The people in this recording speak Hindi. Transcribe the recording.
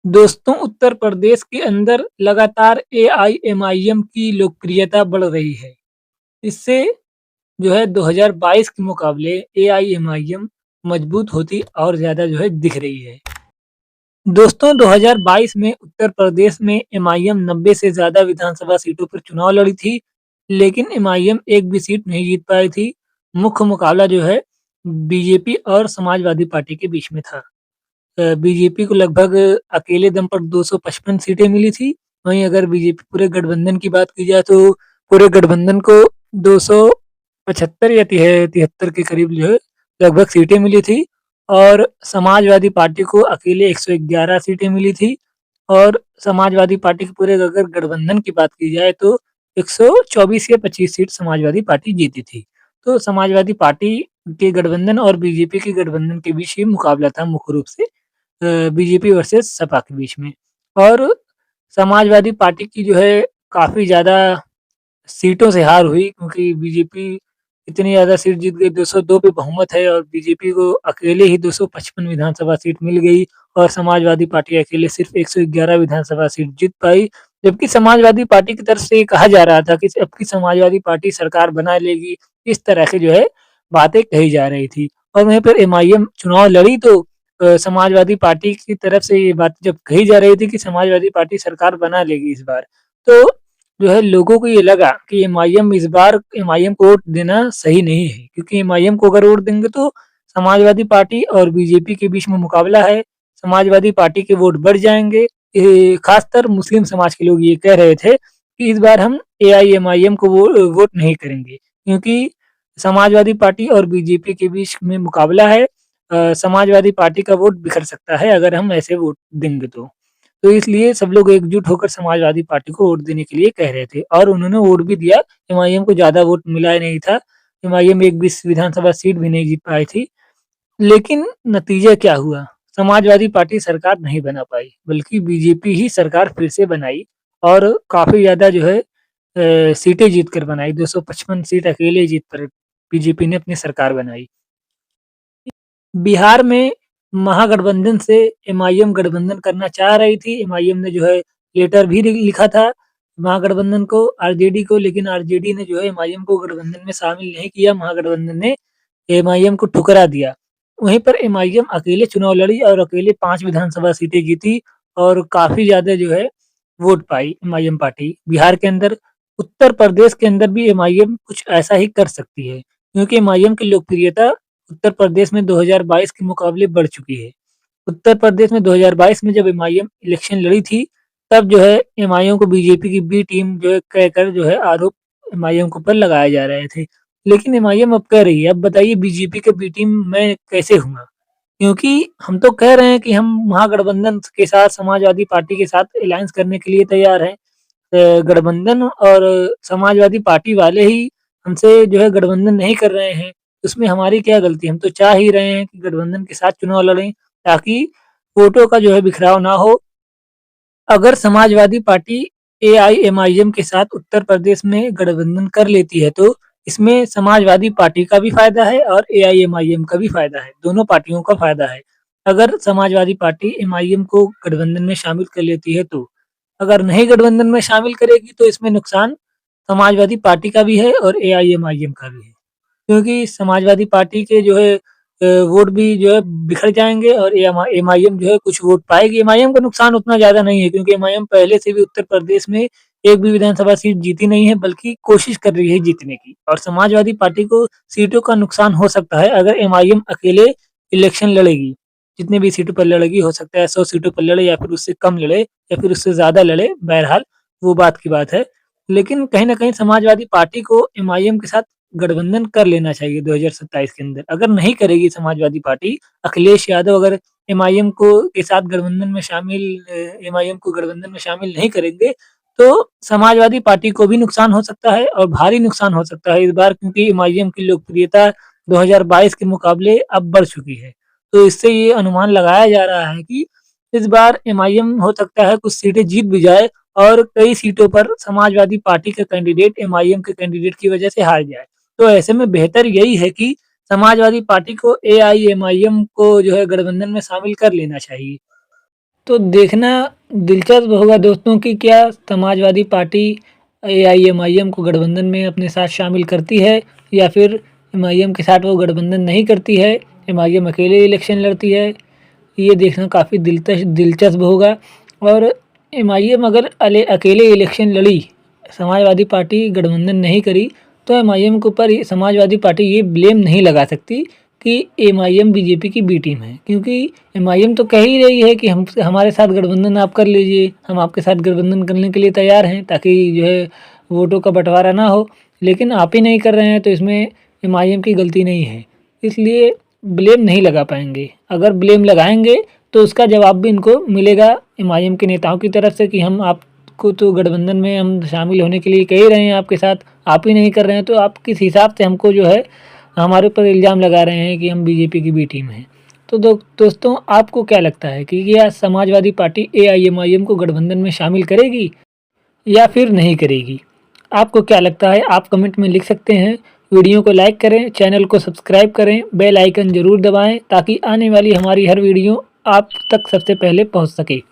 दोस्तों, उत्तर प्रदेश के अंदर लगातार एआईएमआईएम की लोकप्रियता बढ़ रही है। इससे जो है 2022 के मुकाबले एआईएमआईएम मजबूत होती और ज़्यादा जो है दिख रही है। दोस्तों, 2022 में उत्तर प्रदेश में एमआईएम 90 से ज़्यादा विधानसभा सीटों पर चुनाव लड़ी थी, लेकिन एमआईएम एक भी सीट नहीं जीत पाई थी। मुख्य मुकाबला जो है बीजेपी और समाजवादी पार्टी के बीच में था। बीजेपी को लगभग अकेले दम पर 255 सीटें मिली थी। वहीं अगर बीजेपी पूरे गठबंधन की बात की जाए तो पूरे गठबंधन को 275 या 73 के करीब जो है लगभग सीटें मिली थी और समाजवादी पार्टी को अकेले 111 सीटें मिली थी और समाजवादी पार्टी के पूरे अगर गठबंधन की बात की जाए तो 124 या 25 सीट समाजवादी पार्टी जीती थी। तो समाजवादी पार्टी के गठबंधन और बीजेपी के गठबंधन के बीच ये मुकाबला था मुख्य रूप से। बीजेपी वर्सेस सपा के बीच में और समाजवादी पार्टी की जो है काफ़ी ज़्यादा सीटों से हार हुई क्योंकि बीजेपी इतनी ज़्यादा सीट जीत गई, 202 पे बहुमत है और बीजेपी को अकेले ही 255 विधानसभा सीट मिल गई और समाजवादी पार्टी अकेले सिर्फ 111 विधानसभा सीट जीत पाई। जबकि समाजवादी पार्टी की तरफ से ये कहा जा रहा था कि अब की समाजवादी पार्टी सरकार बना लेगी, इस तरह की जो है बातें कही जा रही थी। और वहीं पर एमआईएम चुनाव लड़ी तो समाजवादी पार्टी की तरफ से ये बात जब कही जा रही थी कि समाजवादी पार्टी सरकार बना लेगी इस बार, तो जो है लोगों को ये लगा कि एमआईएम इस बार एमआईएम को वोट देना सही नहीं है क्योंकि एमआईएम को अगर वोट देंगे तो समाजवादी पार्टी और बीजेपी के बीच में मुकाबला है। समाजवादी पार्टी के वोट बढ़ जाएँगे। खासकर मुस्लिम समाज के लोग ये कह रहे थे कि इस बार हम एआईएमआईएम को वोट नहीं करेंगे क्योंकि समाजवादी पार्टी और बीजेपी के बीच में मुकाबला है। समाजवादी पार्टी का वोट बिखर सकता है अगर हम ऐसे वोट देंगे तो। तो इसलिए सब लोग एकजुट होकर समाजवादी पार्टी को वोट देने के लिए कह रहे थे और उन्होंने वोट भी दिया। एमआईएम को ज़्यादा वोट मिला ही नहीं था। एमआईएम एक भी विधानसभा सीट भी नहीं जीत पाई थी। लेकिन नतीजा क्या हुआ? समाजवादी पार्टी सरकार नहीं बना पाई, बल्कि बीजेपी ही सरकार फिर से बनाई और काफ़ी ज़्यादा जो है सीटें जीत कर बनाई। 255 सीट अकेले जीत कर बीजेपी ने अपनी सरकार बनाई। बिहार में महागठबंधन से एमआईएम गठबंधन करना चाह रही थी। एमआईएम ने जो है लेटर भी लिखा था महागठबंधन को, आरजेडी को, लेकिन आरजेडी ने जो है एमआईएम को गठबंधन में शामिल नहीं किया। महागठबंधन ने एमआईएम को ठुकरा दिया। वहीं पर एमआईएम अकेले चुनाव लड़ी और अकेले 5 विधानसभा सीटें जीती और काफ़ी ज़्यादा जो है वोट पाई एमआईएम पार्टी। बिहार के अंदर, उत्तर प्रदेश के अंदर भी एमआईएम कुछ ऐसा ही कर सकती है क्योंकि एमआईएम की लोकप्रियता उत्तर प्रदेश में 2022 के मुकाबले बढ़ चुकी है। उत्तर प्रदेश में 2022 में जब एमआईएम इलेक्शन लड़ी थी, तब जो है एमआईएम को बीजेपी की बी टीम जो है कहकर जो है आरोप एमआईएम के ऊपर लगाए जा रहे थे। लेकिन एमआईएम अब कह रही है, अब बताइए बीजेपी के बी टीम मैं कैसे हूँगा? क्योंकि हम तो कह रहे हैं कि हम महागठबंधन के साथ, समाजवादी पार्टी के साथ अलायंस करने के लिए तैयार हैं। गठबंधन और समाजवादी पार्टी वाले ही हमसे जो है गठबंधन नहीं कर रहे हैं, उसमें हमारी क्या गलती? हम तो चाह ही रहे हैं कि गठबंधन के साथ चुनाव लड़ें ताकि वोटों का जो है बिखराव ना हो। अगर समाजवादी पार्टी एआईएमआईएम के साथ उत्तर प्रदेश में गठबंधन कर लेती है तो इसमें समाजवादी पार्टी का भी फ़ायदा है और एआईएमआईएम का भी फ़ायदा है, दोनों पार्टियों का फ़ायदा है। अगर समाजवादी पार्टी एमआईएम को गठबंधन में शामिल कर लेती है तो। अगर नहीं गठबंधन में शामिल करेगी तो इसमें नुकसान समाजवादी पार्टी का भी है और एआईएमआईएम का भी है। क्योंकि समाजवादी पार्टी के जो है वोट भी जो है बिखर जाएँगे और एमआईएम जो है कुछ वोट पाएगी। एमआईएम का नुकसान उतना ज़्यादा नहीं है क्योंकि एमआईएम पहले से भी उत्तर प्रदेश में एक भी विधानसभा सीट जीती नहीं है बल्कि कोशिश कर रही है जीतने की। और समाजवादी पार्टी को सीटों का नुकसान हो सकता है अगर एमआईएम अकेले इलेक्शन लड़ेगी। जितनी भी सीटों पर लड़ेगी हो सकता है 100 सीटों पर लड़े या फिर उससे कम लड़े या फिर उससे ज़्यादा लड़े, बहरहाल वो बात की बात है। लेकिन कहीं न कहीं समाजवादी पार्टी को एमआईएम के साथ गठबंधन कर लेना चाहिए 2027 के अंदर। अगर नहीं करेगी समाजवादी पार्टी, अखिलेश यादव अगर एमआईएम को के साथ गठबंधन में एमआईएम को गठबंधन में शामिल नहीं करेंगे, तो समाजवादी पार्टी को भी नुकसान हो सकता है और भारी नुकसान हो सकता है इस बार क्योंकि एमआईएम की लोकप्रियता 2022 के मुकाबले अब बढ़ चुकी है। तो इससे ये अनुमान लगाया जा रहा है कि इस बार एमआईएम हो सकता है कुछ सीटें जीत भी जाए और कई सीटों पर समाजवादी पार्टी का कैंडिडेट एमआईएम के कैंडिडेट की वजह से हार जाए। तो ऐसे में बेहतर यही है कि समाजवादी पार्टी को एआईएमआईएम को जो है गठबंधन में शामिल कर लेना चाहिए। तो देखना दिलचस्प होगा दोस्तों कि क्या समाजवादी पार्टी एआईएमआईएम को गठबंधन में अपने साथ शामिल करती है या फिर एमआईएम के साथ वो गठबंधन नहीं करती है, एमआईएम अकेले इलेक्शन लड़ती है। ये देखना काफ़ी दिलचस्प होगा। और एमआईएम अगर अकेले इलेक्शन लड़ी, समाजवादी पार्टी गठबंधन नहीं करी, तो एमआईएम के ऊपर समाजवादी पार्टी ये ब्लेम नहीं लगा सकती कि एमआईएम बीजेपी की बी टीम है, क्योंकि एमआईएम तो कह ही रही है कि हम हमारे साथ गठबंधन आप कर लीजिए, हम आपके साथ गठबंधन करने के लिए तैयार हैं ताकि जो है वोटों का बंटवारा ना हो, लेकिन आप ही नहीं कर रहे हैं तो इसमें एमआईएम की गलती नहीं है, इसलिए ब्लेम नहीं लगा पाएंगे। अगर ब्लेम लगाएंगे तो उसका जवाब भी इनको मिलेगा एमआईएम के नेताओं की तरफ से कि हम आपको तो गठबंधन में हम शामिल होने के लिए कह ही रहे हैं आपके साथ, आप ही नहीं कर रहे हैं, तो आप किस हिसाब से हमको जो है हमारे ऊपर इल्ज़ाम लगा रहे हैं कि हम बीजेपी की बी टीम हैं। तो दोस्तों आपको क्या लगता है कि क्या समाजवादी पार्टी एआईएमआईएम को गठबंधन में शामिल करेगी या फिर नहीं करेगी? आपको क्या लगता है आप कमेंट में लिख सकते हैं। वीडियो को लाइक करें, चैनल को सब्सक्राइब करें, बेल आइकन ज़रूर दबाएं ताकि आने वाली हमारी हर वीडियो आप तक सबसे पहले पहुंच सके।